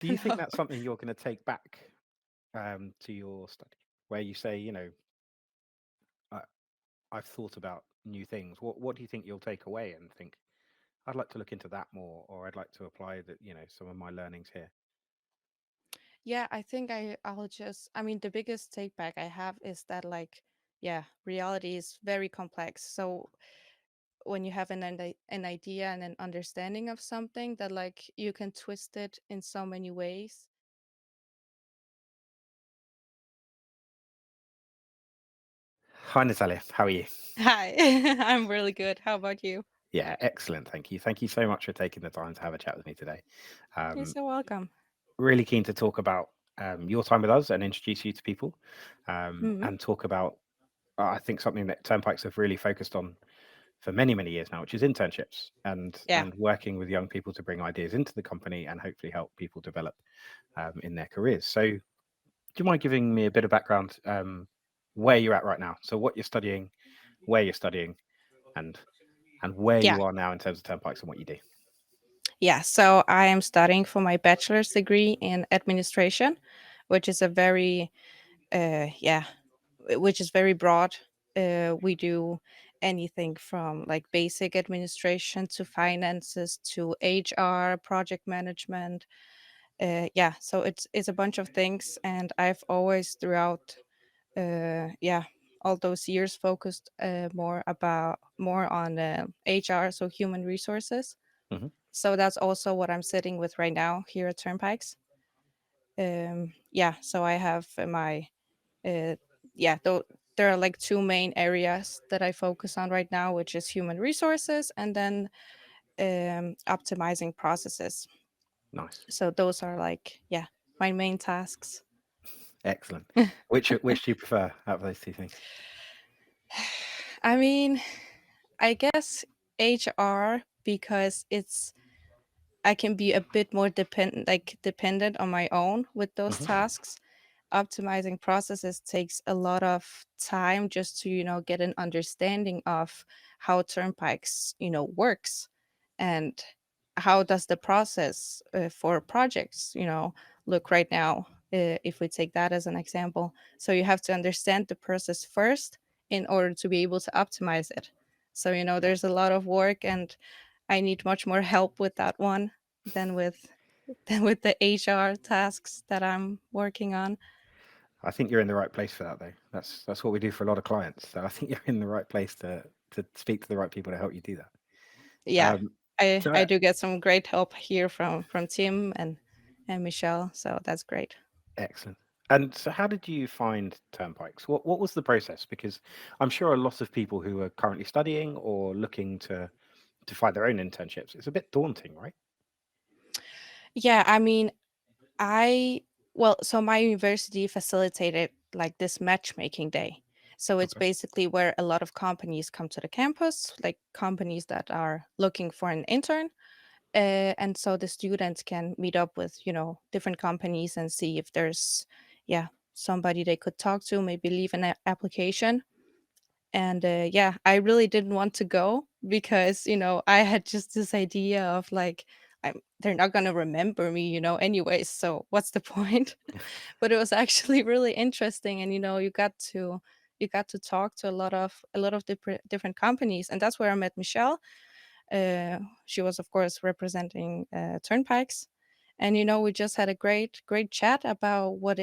Do you think No. that's something you're going to take back to your study, where you say, I, I've thought about new things. What do you think you'll take away and think, I'd like to look into that more, or I'd like to apply that, some of my learnings here? Yeah, I think I'll just I mean the biggest take back I have is that like yeah, reality is very complex. So when you have an idea and an understanding of something that like you can twist it in so many ways. Hi, Natalia. How are you? Hi. I'm really good. How about you? Yeah, excellent. Thank you. Thank you so much for taking the time to have a chat with me today. You're Um, so welcome. really keen to talk about your time with us and introduce you to people, Hmm. and talk about, I think, something that Turnpikes have really focused on for many, many years now, which is internships Yeah. and working with young people to bring ideas into the company and hopefully help people develop in their careers. So, do you mind giving me a bit of background, where you're at right now? So, what you're studying, where you're studying, and where Yeah. you are now in terms of Turnpikes and what you do. Yeah. So I am studying for my bachelor's degree in administration, which is a very yeah, which is very broad. We do anything from like basic administration to finances to HR, project management. Yeah, so it's a bunch of things, and I've always throughout yeah all those years focused more on HR, so human resources. Hmm. So that's also what I'm sitting with right now here at Turnpikes. Yeah, so I have my uh, yeah, though there are like two main areas that I focus on right now, which is human resources and then optimizing processes. Nice, So those are like yeah my main tasks. excellent. Which do you prefer out of those two things? I mean, I guess HR because it's I can be a bit more dependent on my own with those Hmm. tasks. Optimizing processes takes a lot of time just to get an understanding of how turnpikes works, and how does the process for projects look right now, if we take that as an example. So you have to understand the process first in order to be able to optimize it. So Yeah, there's a lot of work, and I need much more help with that one than with than with the HR tasks that I'm working on. I think you're in the right place for that, though. That's what we do for a lot of clients. So I think you're in the right place to speak to the right people to help you do that. Yeah, Um, I so I do get some great help here from Tim and Michelle, so that's great. excellent. And so, how did you find Turnpikes? What was the process? Because I'm sure a lot of people who are currently studying or looking to find their own internships, it's a bit daunting, right? Yeah, I mean, I well, so my university facilitated like this matchmaking day. So it's Okay. basically where a lot of companies come to the campus, like companies that are looking for an intern. And so the students can meet up with different companies and see if there's yeah somebody they could talk to, maybe leave an application. And yeah, I really didn't want to go because I had just this idea of like they're not going to remember me anyways, so what's the point? But it was actually really interesting, and you got to talk to a lot of different companies, and that's where I met Michelle. She was, of course, representing Turnpikes, and we just had a great chat about what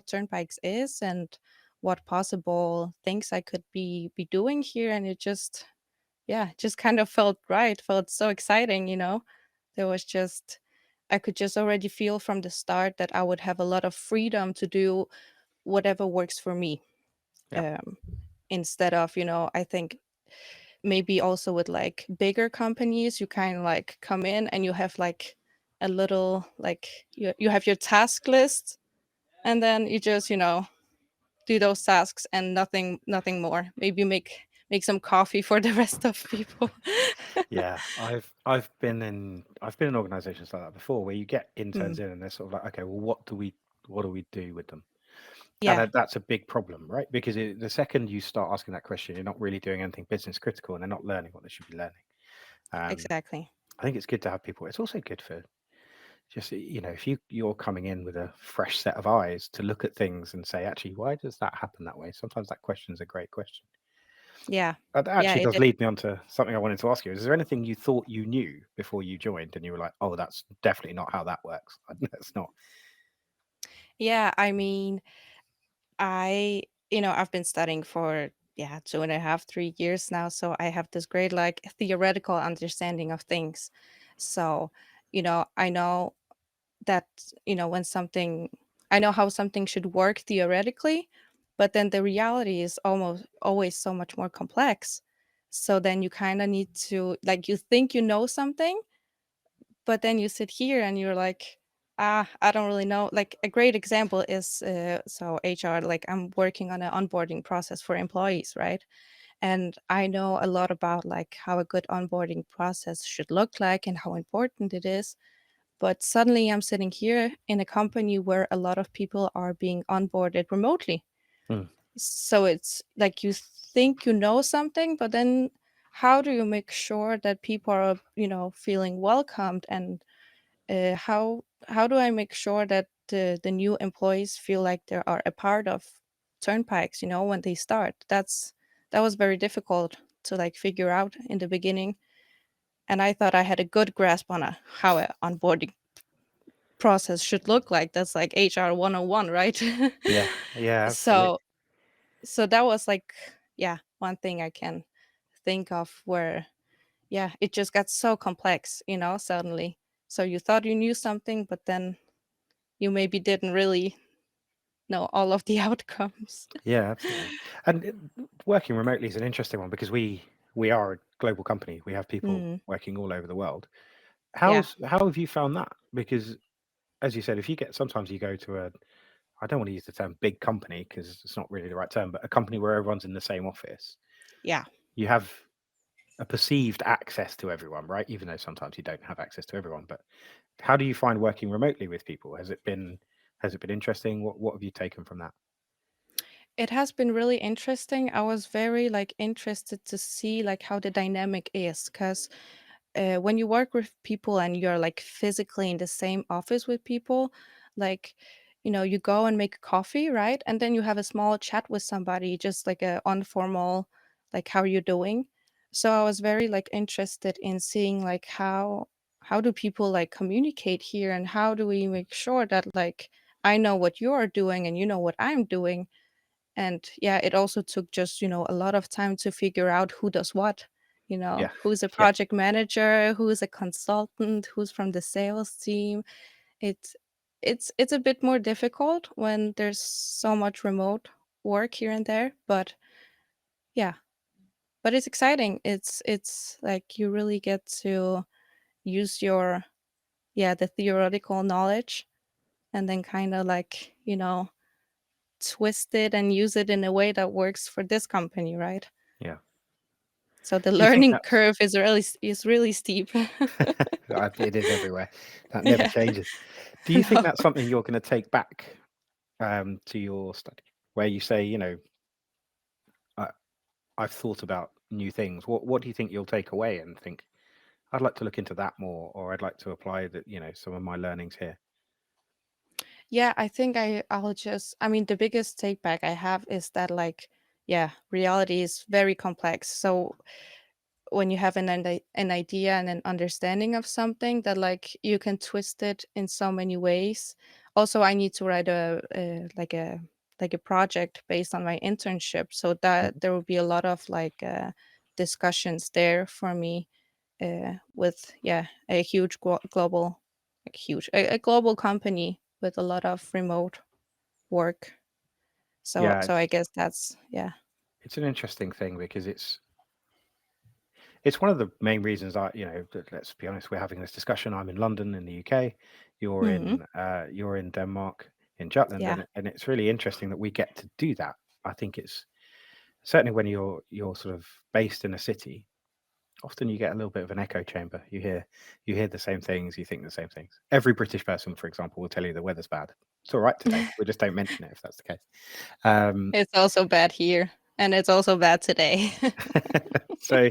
Turnpikes is and what possible things I could be doing here, and it just yeah, just kind of felt right, felt so exciting. There was just I could just already feel from the start that I would have a lot of freedom to do whatever works for me. Yeah. Um, Instead of I think maybe also with like bigger companies you kind of like come in and you have like a little like you have your task list, and then you just do those tasks and nothing more, maybe make some coffee for the rest of people. Yeah, I've been in organisations like that before, where you get Mm, interns in and they're sort of like, okay, well, what do we do with them? And yeah, that's a big problem, right? Because the second you start asking that question, you're not really doing anything business critical, and they're not learning what they should be learning. Um, exactly. I think it's good to have people. It's also good for just if you're coming in with a fresh set of eyes to look at things and say, actually, why does that happen that way? Sometimes that question is a great question. Yeah. That Yeah, actually it does lead me on to something I wanted to ask you. Is there anything you thought you knew before you joined and you were like, oh, that's definitely not how that works? That's not. yeah, I mean, I I've been studying for, yeah, 2.5, 3 years now, so I have this great, like, theoretical understanding of things. So, I know that, when something I know how something should work theoretically, but then the reality is almost always so much more complex. So then you kind of need to, like, you think you know something, but then you sit here and you're like, I don't really know. Like, a great example is, so HR, like, I'm working on an onboarding process for employees, right? And I know a lot about, like, how a good onboarding process should look like and how important it is. But suddenly I'm sitting here in a company where a lot of people are being onboarded remotely. Mm, So it's like you think you know something, but then how do you make sure that people are, feeling welcomed? And how do I make sure that the new employees feel like they are a part of Turnpikes, when they start? That was very difficult to, like, figure out in the beginning. And I thought I had a good grasp on how a onboarding process should look like. That's like HR 101, right? yeah, yeah, absolutely. so so that was like, yeah, one thing I can think of where, yeah, it just got so complex, suddenly. So you thought you knew something, but then you maybe didn't really know all of the outcomes. Yeah, absolutely. And working remotely is an interesting one because we are a global company. We have people Mm, working all over the world. yeah, How have you found that? Because as you said, if you get sometimes you go to a I don't want to use the term big company because it's not really the right term, but a company where everyone's in the same office, yeah. you have a perceived access to everyone, right? Even though sometimes you don't have access to everyone. But how do you find working remotely with people? Has it been interesting? What have you taken from that? It has been really interesting. I was very, like, interested to see, like, how the dynamic is, because when you work with people and you're, like, physically in the same office with people, like, you go and make coffee, right? And then you have a small chat with somebody, just like a informal, like, how you doing? So I was very, like, interested in seeing, like, how do people, like, communicate here, and how do we make sure that, like, I know what you're doing and you know what I'm doing. And yeah, it also took just, a lot of time to figure out who does what, Yeah, who's a yeah, project manager, who's a consultant, who's from the sales team. It's it's a bit more difficult when there's so much remote work here and there, but yeah, but it's exciting. It's like you really get to use your, yeah, the theoretical knowledge, and then kind of, like, twist it and use it in a way that works for this company, right? yeah. So the Do you think learning that's curve is really steep. it is everywhere. That never Yeah. changes. Do you think No. that's something you're going to take back to your study, where you say, I, I've thought about new things. What do you think you'll take away and think, I'd like to look into that more, or I'd like to apply that, some of my learnings here. Yeah, I think I'll just, I mean, the biggest take back I have is that, like, yeah, reality is very complex. So when you have an idea and an understanding of something, that, like, you can twist it in so many ways. Also, I need to write a project based on my internship, so that Mhm. there will be a lot of, like, discussions there for me, with, yeah, a huge global, like, huge a global company with a lot of remote work. So Yeah, I guess that's, yeah. it's an interesting thing because it's one of the main reasons let's be honest, we're having this discussion. I'm in London in the UK, Mhm. you're in Denmark, in Jutland, Yeah. and it's really interesting that we get to do that. I think it's certainly when you're sort of based in a city, often you get a little bit of an echo chamber. You hear the same things, you think the same things. Every British person, for example, will tell you the weather's bad. It's all right today. We just don't mention it if that's the case. Um, It's also bad here, and it's also bad today. so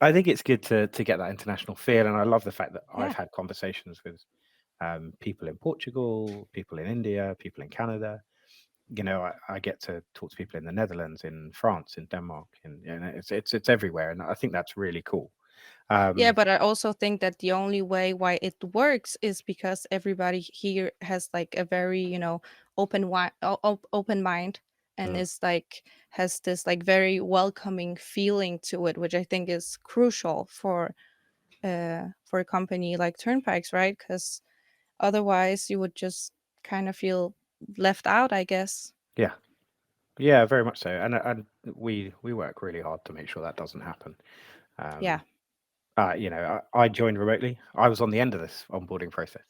I think it's good to get that international feel, and I love the fact that I've Yeah. had conversations with people in Portugal, people in India, people in Canada. I get to talk to people in the Netherlands, in France, in Denmark, and it's everywhere, and I think that's really cool. Yeah, Um, but I also think that the only way why it works is because everybody here has like a very, open mind, and mm, is like has this like very welcoming feeling to it, which I think is crucial for a company like Turnpikes, right? Because otherwise you would just kind of feel left out, I guess. yeah, yeah, very much so, and we work really hard to make sure that doesn't happen. Yeah. Um, I joined remotely. I was on the end of this onboarding process,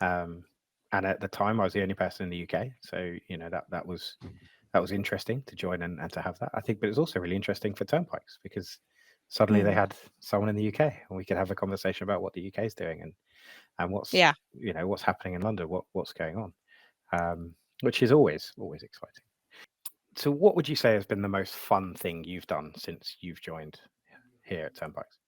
um, and at the time, I was the only person in the UK. So that was interesting to join and to have that. I think, but it was also really interesting for Turnpikes because suddenly they Mm. had someone in the UK, and we could have a conversation about what the UK is doing and Yeah. what's happening in London, what's going on, which is always exciting. So, what would you say has been the most fun thing you've done since you've joined here at Turnpikes?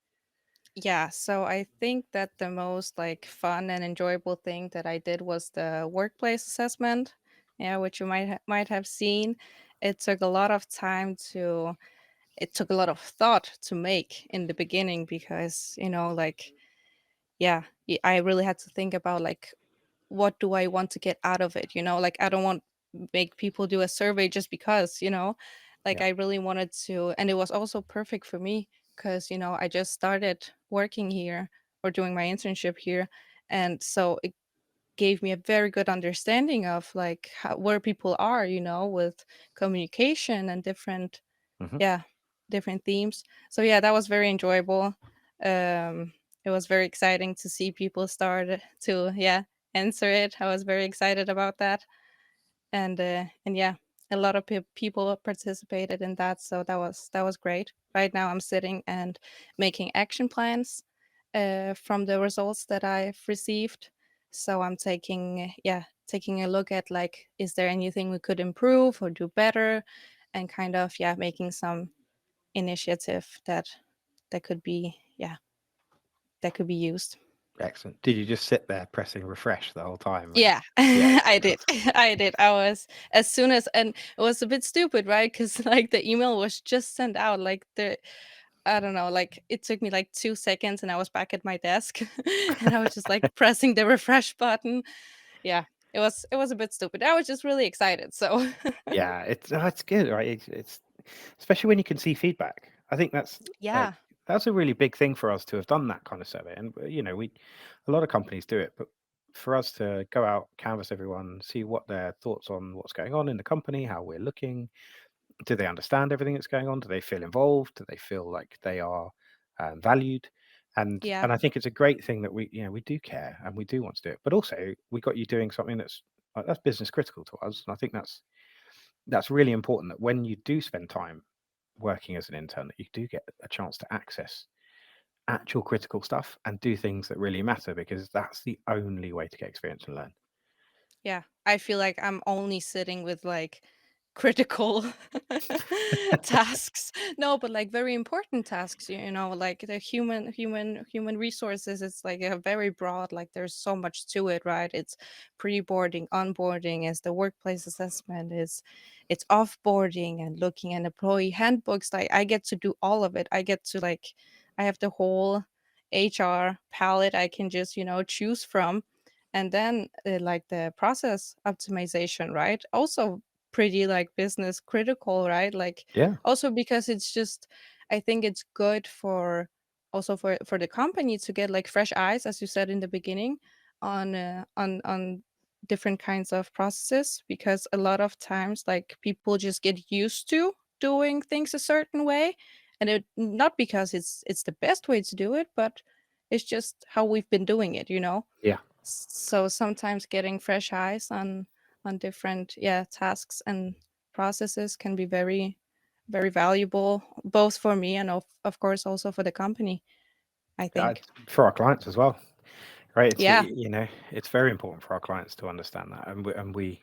Yeah, so I think that the most like fun and enjoyable thing that I did was the workplace assessment. Yeah, which you might have seen. It took a lot of time to it took a lot of thought to make in the beginning because, like, yeah, I really had to think about like what do I want to get out of it, like I don't want make people do a survey just because, like Yeah. I really wanted to, and it was also perfect for me because, I just started working here or doing my internship here, and so it gave me a very good understanding of like where people are, with communication and Hmm. yeah, different themes. So yeah, that was very enjoyable. It was very exciting to see people start to, yeah, answer it. I was very excited about that, and yeah, a lot of people participated in that, so that was great. Right now I'm sitting and making action plans from the results that I've received. So I'm taking a look at like, is there anything we could improve or do better, and kind of, yeah, making some initiative that could be, yeah, that could be used. Excellent. Did you just sit there pressing refresh the whole time? And Yeah, yeah, I yeah, did. I did. I was, as soon as, and it was a bit stupid, right? Because like the email was just sent out. Like I don't know, like it took me like 2 seconds, and I was back at my desk, and I was just like pressing the refresh button. Yeah, it was a bit stupid. I was just really excited. So yeah. It's good, right? It's especially when you can see feedback. I think like yeah, that's a really big thing for us to have done that kind of survey. And we a lot of companies do it, but for us to go out, canvass everyone, see what their thoughts on what's going on in the company, how we're looking, do they understand everything that's going on? Do they feel involved? Do they feel like they are valued? And yeah, and I think it's a great thing that we do care and we do want to do it. But also we got you doing something that's business critical to us. And I think that's really important that when you do spend time working as an intern, that you do get a chance to access actual critical stuff and do things that really matter because that's the only way to get experience and learn. yeah. I feel like I'm only sitting with like critical tasks. No, but like very important tasks, like the human resources. It's like a very broad, like there's so much to it, right? It's pre-boarding, onboarding, is the workplace assessment, is it's offboarding and looking at employee handbooks. Like I get to do all of it. I get to like, I have the whole HR palette I can just, choose from. And then like the process optimization, right? Also pretty like business critical, right? Like Yeah, also because it's just, I think it's good for, also for the company to get like fresh eyes, as you said in the beginning, on different kinds of processes, because a lot of times like people just get used to doing things a certain way, and it not because it's the best way to do it, but it's just how we've been doing it, yeah. so sometimes getting fresh eyes on different, yeah, tasks and processes can be very, very valuable, both for me and of course also for the company, I think. For our clients as well, right? Yeah, It's very important for our clients to understand that, and we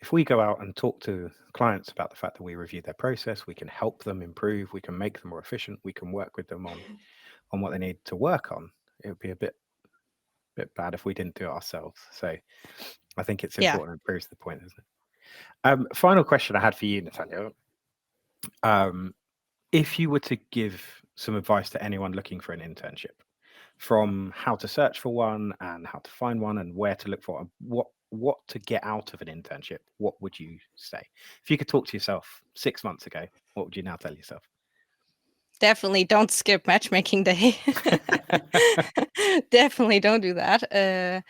if we go out and talk to clients about the fact that we review their process, we can help them improve, we can make them more efficient, we can work with them on what they need to work on. It would be a bit bit bad if we didn't do it ourselves. So I think it's Yeah, important and proves the point, isn't it? Final question I had for you, Natalia. Um, if you were to give some advice to anyone looking for an internship, from how to search for one and how to find one and where to look for one, what to get out of an internship, what would you say? If you could talk to yourself 6 months ago, what would you now tell yourself? definitely don't skip matchmaking day. Definitely don't do that.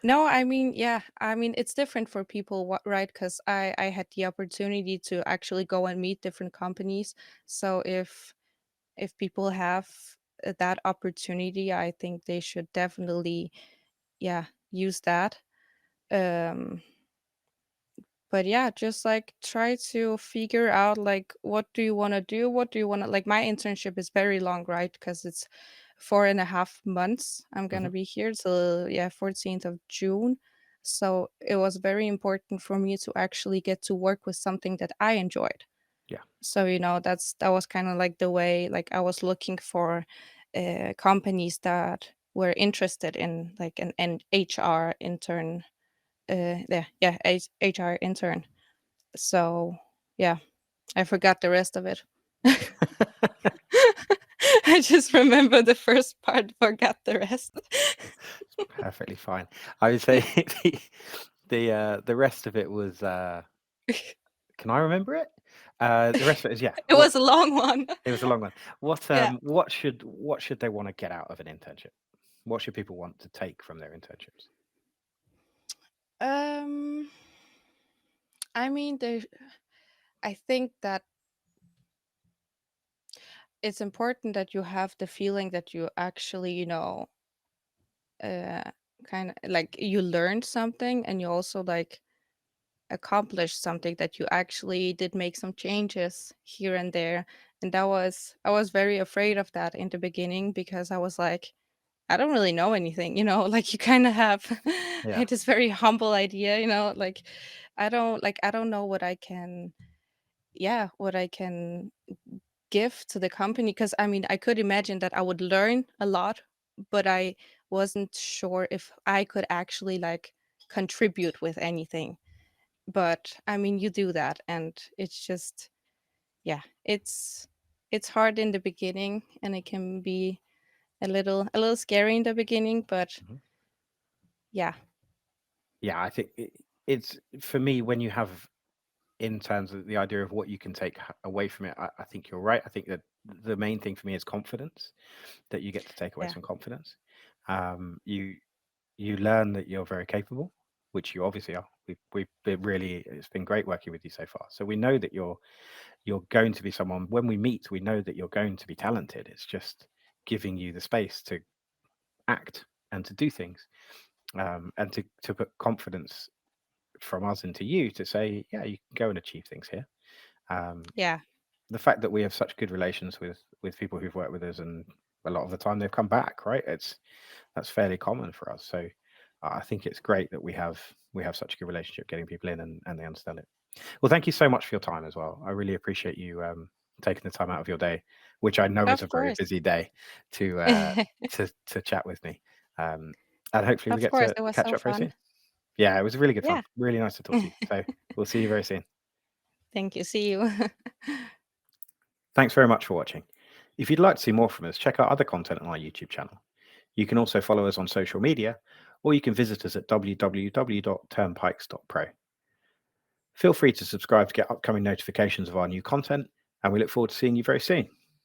No, I mean, yeah, I mean, it's different for people, right? Because I had the opportunity to actually go and meet different companies. So if people have that opportunity, I think they should definitely, yeah, use that. Um, but yeah, just like try to figure out like what do you want to do? What do you want to like? My internship is very long, right? Because it's 4.5 months. I'm gonna Hmm. be here till yeah 14th of June. So it was very important for me to actually get to work with something that I enjoyed. Yeah. So that was kind of like the way like I was looking for companies that were interested in like an HR intern. Yeah, HR intern. So yeah, I forgot the rest of it. I just remember the first part, forgot the rest. Perfectly fine. I would say the rest of it was can I remember it? The rest of it is yeah. It was a long one. It was a long one. Yeah. What should they want to get out of an internship? What should people want to take from their internships? Um, I mean, I think that it's important that you have the feeling that you actually, uh, kind of like you learned something and you also like accomplished something that you actually did make some changes here and there. And I was very afraid of that in the beginning because I was like, I don't really know anything, like you kind of have Yeah. like this very humble idea, like I don't know what I can, yeah, what I can give to the company. Because I mean, I could imagine that I would learn a lot, but I wasn't sure if I could actually like contribute with anything. But I mean, you do that, and it's just, yeah, it's hard in the beginning, and it can be a little scary in the beginning, but Mhm. yeah, Yeah, I think it's for me when you have in terms of the idea of what you can take away from it. I think you're right. I think that the main thing for me is confidence, that you get to take away yeah, some confidence. You learn that you're very capable, which you obviously are. We've been really, it's been great working with you so far. So we know that you're going to be someone. When we meet, we know that you're going to be talented. It's just giving you the space to act and to do things, and to put confidence from us into you to say, yeah, you can go and achieve things here. Um, yeah, the fact that we have such good relations with people who've worked with us, and a lot of the time they've come back, right? That's fairly common for us. So I think it's great that we have such a good relationship getting people in, and they understand it. Well, thank you so much for your time as well. I really appreciate you taking the time out of your day, which I know is of a very course. busy day, to chat with me. Um, and hopefully we Of get course, to it was catch so up very fun. soon. Yeah, it was really good fun. Yeah. Really nice to talk to you. So we'll see you very soon. Thank you. See you. Thanks very much for watching. If you'd like to see more from us, check out other content on our YouTube channel. You can also follow us on social media, or you can visit us at www.turnpikes.pro. Feel free to subscribe to get upcoming notifications of our new content, and we look forward to seeing you very soon.